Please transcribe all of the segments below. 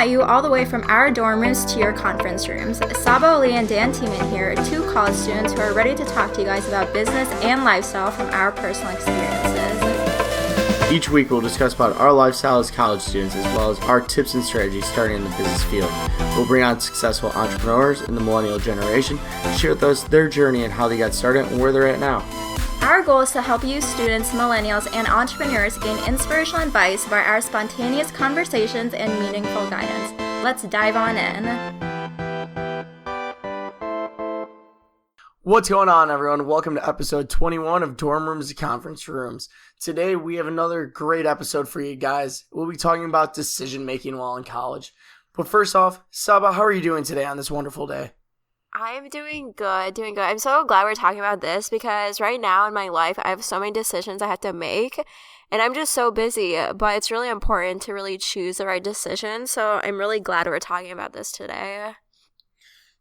at you all the way from our dorm rooms to your conference rooms. Sabah and Dan team in here, two college students who are ready to talk to you guys about business and lifestyle from our personal experiences. Each week we'll discuss about our lifestyle as college students as well as our tips and strategies starting in the business field. We'll bring on successful entrepreneurs in the millennial generation to share with us their journey and how they got started and where they're at now. Our goal is to help you students, millennials, and entrepreneurs gain inspirational advice via our spontaneous conversations and meaningful guidance. Let's dive on in. What's going on, everyone? Welcome to episode 21 of Dorm Rooms to Conference Rooms. Today we have another great episode for you guys. We'll be talking about decision making while in college. But first off, Sabah, how are you doing today on this wonderful day? I'm doing good. I'm so glad we're talking about this because right now in my life, I have so many decisions I have to make and I'm just so busy, but it's really important to really choose the right decision. So I'm really glad we're talking about this today.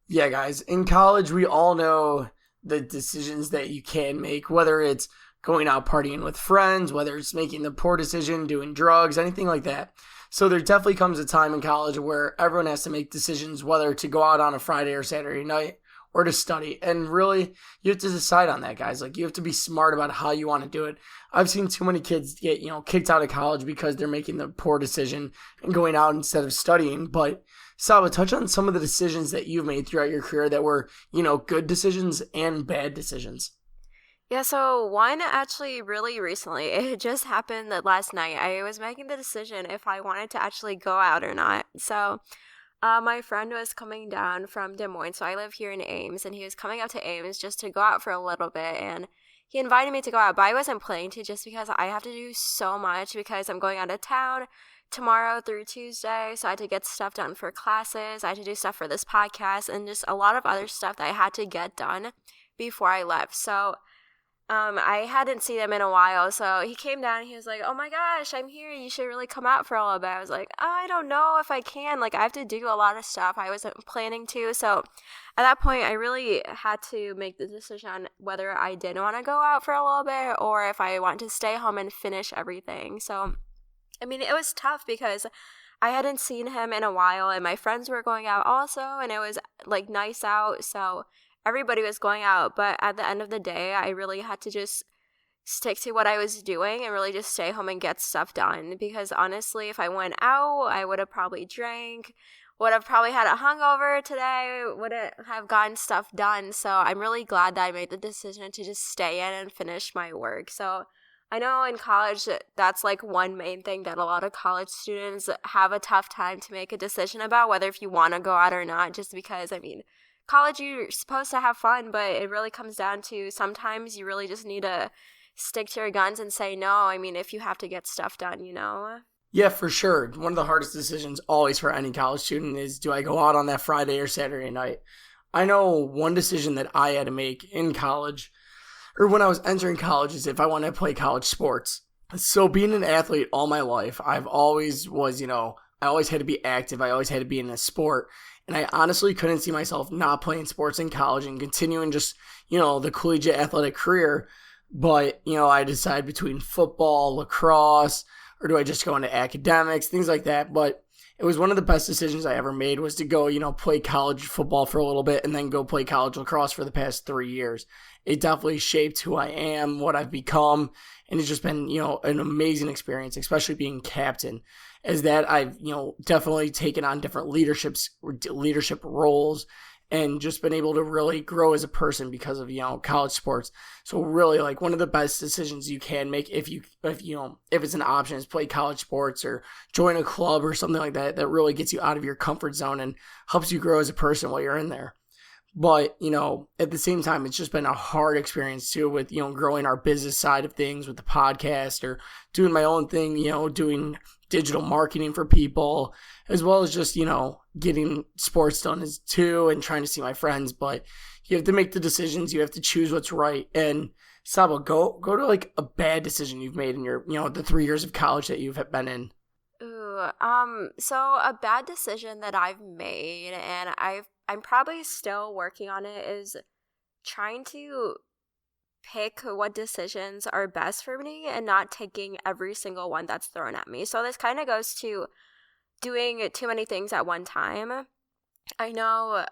Yeah, guys, in college, we all know the decisions that you can make, whether it's going out partying with friends, whether it's making the poor decision, doing drugs, anything like that. So there definitely comes a time in college where everyone has to make decisions whether to go out on a Friday or Saturday night or to study. And really, you have to decide on that, guys. Like, you have to be smart about how you want to do it. I've seen too many kids get, kicked out of college because they're making the poor decision and going out instead of studying. But Saba, touch on some of the decisions that you've made throughout your career that were, good decisions and bad decisions. Yeah, so one actually really recently, it just happened that last night. I was making the decision if I wanted to actually go out or not. So my friend was coming down from Des Moines, so I live here in Ames, and he was coming up to Ames just to go out for a little bit, and he invited me to go out, but I wasn't planning to just because I have to do so much because I'm going out of town tomorrow through Tuesday, so I had to get stuff done for classes, I had to do stuff for this podcast, and just a lot of other stuff that I had to get done before I left. So I hadn't seen him in a while, so he came down and he was like, oh my gosh, I'm here, you should really come out for a little bit. I was like, I don't know if I can, like I have to do a lot of stuff I wasn't planning to. So at that point I really had to make the decision on whether I did want to go out for a little bit or if I want to stay home and finish everything. So I mean, it was tough because I hadn't seen him in a while and my friends were going out also, and it was like nice out, so everybody was going out, but at the end of the day, I really had to just stick to what I was doing and really just stay home and get stuff done, because honestly, if I went out, I would have probably drank, would have probably had a hangover today, wouldn't have gotten stuff done. So I'm really glad that I made the decision to just stay in and finish my work. So I know in college, that's like one main thing that a lot of college students have a tough time to make a decision about, whether if you want to go out or not, just because, I mean, college, you're supposed to have fun, but it really comes down to sometimes you really just need to stick to your guns and say no. I mean, if you have to get stuff done, Yeah, for sure. One of the hardest decisions always for any college student is, do I go out on that Friday or Saturday night? I know one decision that I had to make in college, or when I was entering college, is if I wanted to play college sports. So being an athlete all my life, I've always was, I always had to be active. I always had to be in a sport. And I honestly couldn't see myself not playing sports in college and continuing just, the collegiate athletic career. But, I decided between football, lacrosse, or do I just go into academics, things like that. But it was one of the best decisions I ever made was to go, play college football for a little bit and then go play college lacrosse for the past 3 years. It definitely shaped who I am, what I've become, and it's just been, an amazing experience, especially being captain. As that I've, definitely taken on different leadership roles and just been able to really grow as a person because of, college sports. So really, like, one of the best decisions you can make if it's an option is play college sports or join a club or something like that really gets you out of your comfort zone and helps you grow as a person while you're in there. But, at the same time, it's just been a hard experience too with, growing our business side of things with the podcast or doing my own thing, doing digital marketing for people, as well as just, getting sports done as too and trying to see my friends. But you have to make the decisions. You have to choose what's right. And Saba, go to like a bad decision you've made in your, the 3 years of college that you've been in. So a bad decision that I've made, and I'm probably still working on it, is trying to pick what decisions are best for me and not taking every single one that's thrown at me. So this kind of goes to doing too many things at one time. I know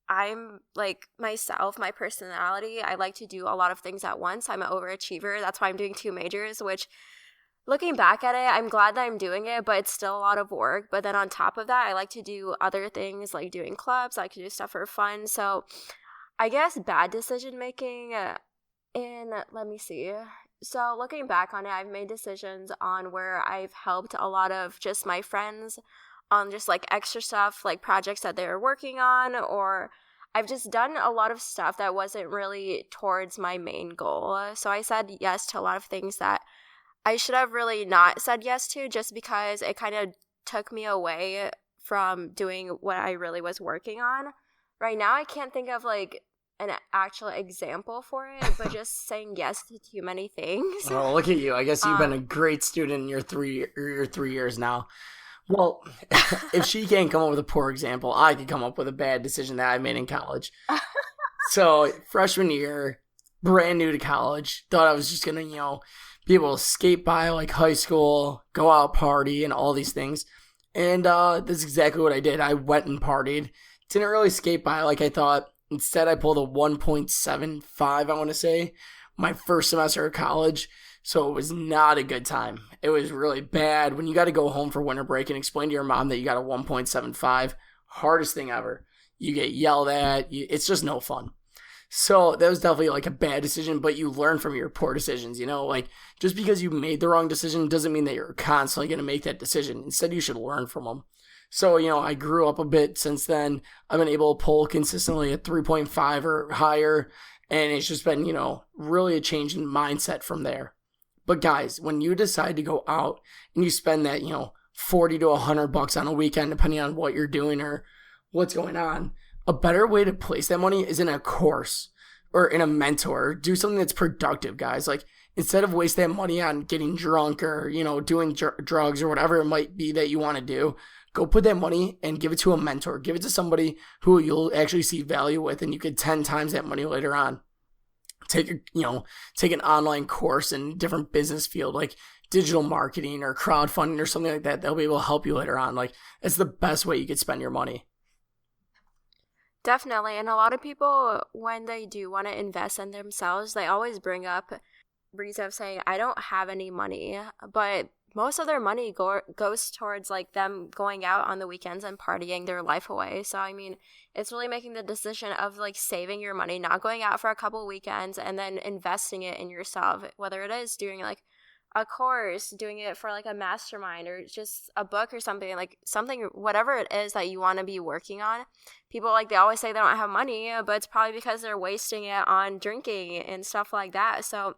I'm like myself, my personality, I like to do a lot of things at once. I'm an overachiever. That's why I'm doing 2 majors, which looking back at it, I'm glad that I'm doing it, but it's still a lot of work. But then on top of that, I like to do other things like doing clubs. I like to do stuff for fun. So I guess bad decision making in, let me see. So looking back on it, I've made decisions on where I've helped a lot of just my friends on just like extra stuff, like projects that they're working on, or I've just done a lot of stuff that wasn't really towards my main goal. So I said yes to a lot of things that I should have really not said yes to, just because it kind of took me away from doing what I really was working on. Right now, I can't think of like an actual example for it, but just saying yes to too many things. Oh, look at you. I guess you've been a great student in your 3 years now. Well, if she can't come up with a poor example, I could come up with a bad decision that I made in college. So, freshman year, brand new to college, thought I was just going to, be able to skate by like high school, go out party, and all these things. And that's exactly what I did. I went and partied. Didn't really skate by like I thought. Instead, I pulled a 1.75, I want to say, my first semester of college. So it was not a good time. It was really bad. When you got to go home for winter break and explain to your mom that you got a 1.75, hardest thing ever. You get yelled at. It's just no fun. So that was definitely like a bad decision, but you learn from your poor decisions, like just because you made the wrong decision doesn't mean that you're constantly going to make that decision. Instead, you should learn from them. So, I grew up a bit since then. I've been able to pull consistently at 3.5 or higher, and it's just been, really a change in mindset from there. But guys, when you decide to go out and you spend that, $40 to $100 on a weekend, depending on what you're doing or what's going on, a better way to place that money is in a course or in a mentor. Do something that's productive, guys. Like, instead of waste that money on getting drunk or, doing drugs or whatever it might be that you want to do, go put that money and give it to a mentor. Give it to somebody who you'll actually see value with, and you could 10 times that money later on. Take an online course in different business field like digital marketing or crowdfunding or something like that. They'll be able to help you later on. Like, it's the best way you could spend your money. Definitely. And a lot of people, when they do want to invest in themselves, they always bring up reason of saying, I don't have any money. But most of their money goes towards like them going out on the weekends and partying their life away. So, I mean, it's really making the decision of like saving your money, not going out for a couple weekends, and then investing it in yourself, whether it is doing like a course, doing it for like a mastermind or just a book or something, whatever it is that you want to be working on. People, like, they always say they don't have money, but it's probably because they're wasting it on drinking and stuff like that. So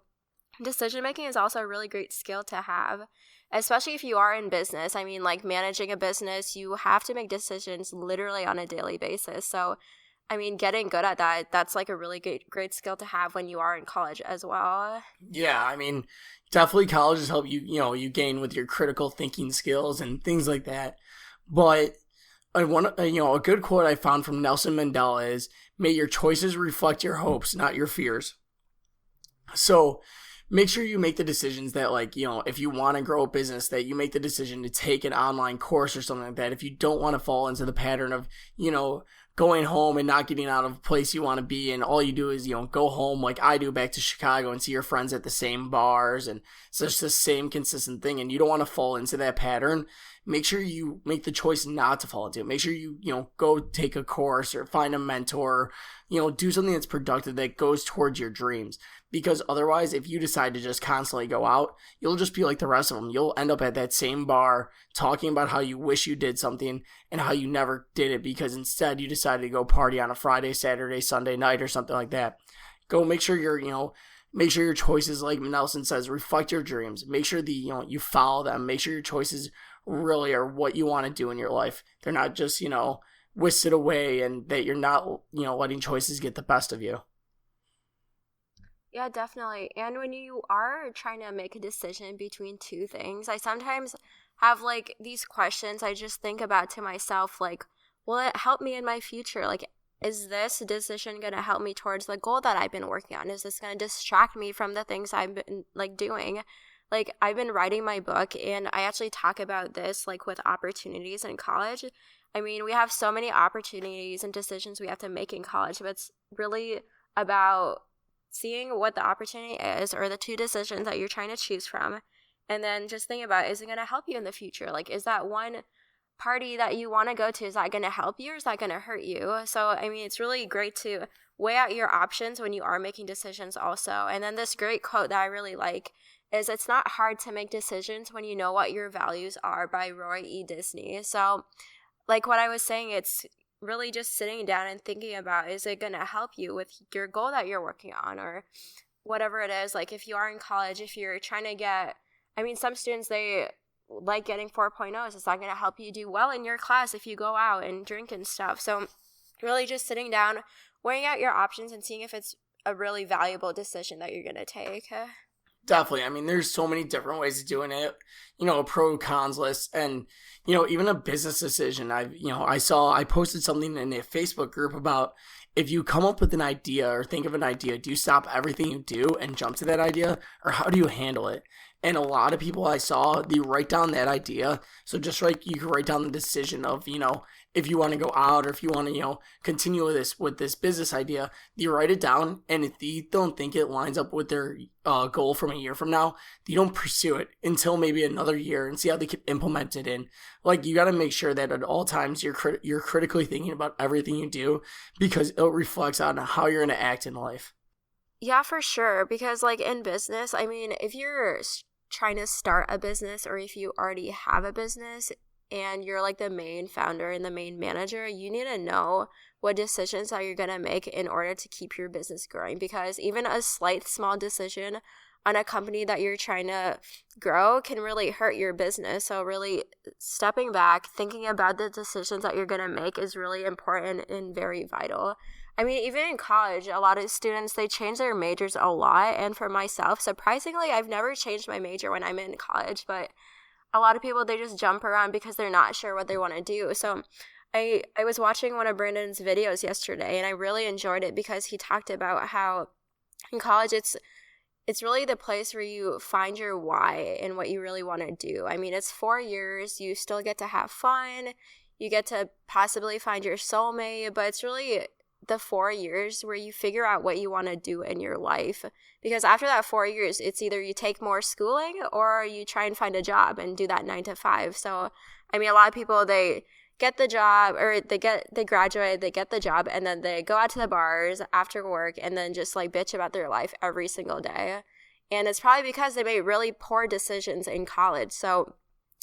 decision making is also a really great skill to have, especially if you are in business. I mean, like, managing a business, you have to make decisions literally on a daily basis. So, I mean, getting good at that, that's like a really great skill to have when you are in college as well. Yeah, I mean, definitely colleges help you, you gain with your critical thinking skills and things like that. But a good quote I found from Nelson Mandela is, "May your choices reflect your hopes, not your fears." So make sure you make the decisions that, like, if you want to grow a business, that you make the decision to take an online course or something like that. If you don't want to fall into the pattern of, going home and not getting out of a place you want to be, and all you do is, go home like I do back to Chicago and see your friends at the same bars, and it's just the same consistent thing, and you don't want to fall into that pattern, make sure you make the choice not to fall into it. Make sure you, go take a course or find a mentor, do something that's productive that goes towards your dreams. Because otherwise, if you decide to just constantly go out, you'll just be like the rest of them. You'll end up at that same bar talking about how you wish you did something and how you never did it because instead you decided to go party on a Friday, Saturday, Sunday night or something like that. Go make sure make sure your choices, like Nelson says, reflect your dreams. Make sure you follow them. Make sure your choices really are what you want to do in your life. They're not just, whisked away, and that you're not, letting choices get the best of you. Yeah, definitely. And when you are trying to make a decision between two things, I sometimes have like these questions I just think about to myself, like, will it help me in my future? Like, is this decision going to help me towards the goal that I've been working on? Is this going to distract me from the things I've been like doing? like I've been writing my book, and I actually talk about this like with opportunities in college. I mean, we have so many opportunities and decisions we have to make in college, but it's really about seeing what the opportunity is, or the two decisions that you're trying to choose from, and then just think about, is it going to help you in the future? Like, is that one party that you want to go to, is that going to help you or is that going to hurt you? So, I mean, it's really great to weigh out your options when you are making decisions also. And then this great quote that I really like is, "It's not hard to make decisions when you know what your values are," by Roy E. Disney. So, like what I was saying, it's really just sitting down and thinking about, is it going to help you with your goal that you're working on, or whatever it is. Like if you are in college, if you're trying to get, I mean, some students, they like getting 4.0s. It's not going to help you do well in your class if you go out and drink and stuff. So really just sitting down, weighing out your options and seeing if it's a really valuable decision that you're going to take. Definitely. I mean, there's so many different ways of doing it, a pro cons list, and, even a business decision. I posted something in a Facebook group about, if you come up with an idea or think of an idea, do you stop everything you do and jump to that idea, or how do you handle it? And a lot of people I saw, they write down that idea. So just like you can write down the decision of, if you want to go out, or if you want to, continue with this business idea, you write it down. And if you don't think it lines up with their goal from a year from now, you don't pursue it until maybe another year and see how they can implement it in. Like, you got to make sure that at all times you're critically thinking about everything you do, because it reflects on how you're going to act in life. Yeah, for sure. Because like in business, I mean, if you're trying to start a business, or if you already have a business and you're like the main founder and the main manager, you need to know what decisions that you're going to make in order to keep your business growing. Because even a slight small decision on a company that you're trying to grow can really hurt your business. So really stepping back, thinking about the decisions that you're going to make is really important and very vital. I mean, even in college, a lot of students, they change their majors a lot. And for myself, surprisingly, I've never changed my major when I'm in college. But a lot of people, they just jump around because they're not sure what they want to do. So I was watching one of Brandon's videos yesterday, and I really enjoyed it because he talked about how in college it's really the place where you find your why and what you really want to do. I mean, it's 4 years. You still get to have fun. You get to possibly find your soulmate. But it's really the 4 years where you figure out what you want to do in your life. Because after that 4 years, it's either you take more schooling or you try and find a job and do that 9 to 5. So, I mean, a lot of people, they get the job, or they graduate, they get the job, and then they go out to the bars after work and then just like bitch about their life every single day. And it's probably because they made really poor decisions in college. So,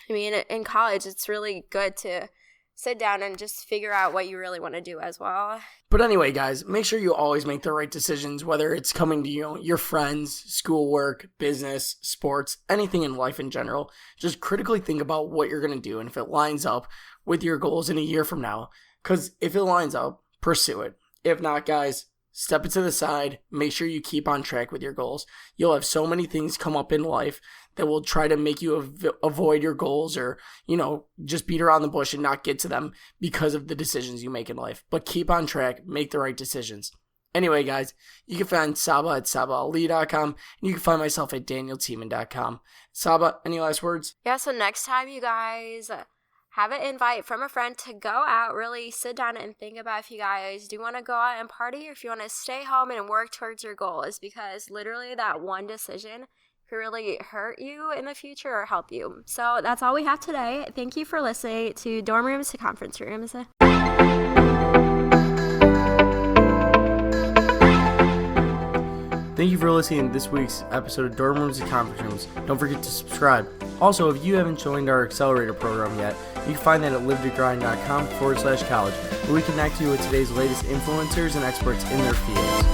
I mean, in college, it's really good to sit down and just figure out what you really want to do as well. But anyway, guys, make sure you always make the right decisions, whether it's coming to your friends, schoolwork, business, sports, anything in life in general. Just critically think about what you're going to do and if it lines up with your goals in a year from now. Because if it lines up, pursue it. If not, guys, step it to the side. Make sure you keep on track with your goals. You'll have so many things come up in life that will try to make you avoid your goals, or, just beat around the bush and not get to them because of the decisions you make in life. But keep on track. Make the right decisions. Anyway, guys, you can find Sabah at sabahali.com, and you can find myself at danieltiemann.com. Sabah, any last words? Yeah, so next time you guys have an invite from a friend to go out, really sit down and think about if you guys do want to go out and party, or if you want to stay home and work towards your goals, because literally that one decision could really hurt you in the future or help you. So that's all we have today. Thank you for listening to Dorm Rooms to Conference Rooms. Thank you for listening to this week's episode of Dorm Rooms and Conference Rooms. Don't forget to subscribe. Also, if you haven't joined our accelerator program yet, you can find that at livetogrind.com/college, where we connect you with today's latest influencers and experts in their fields.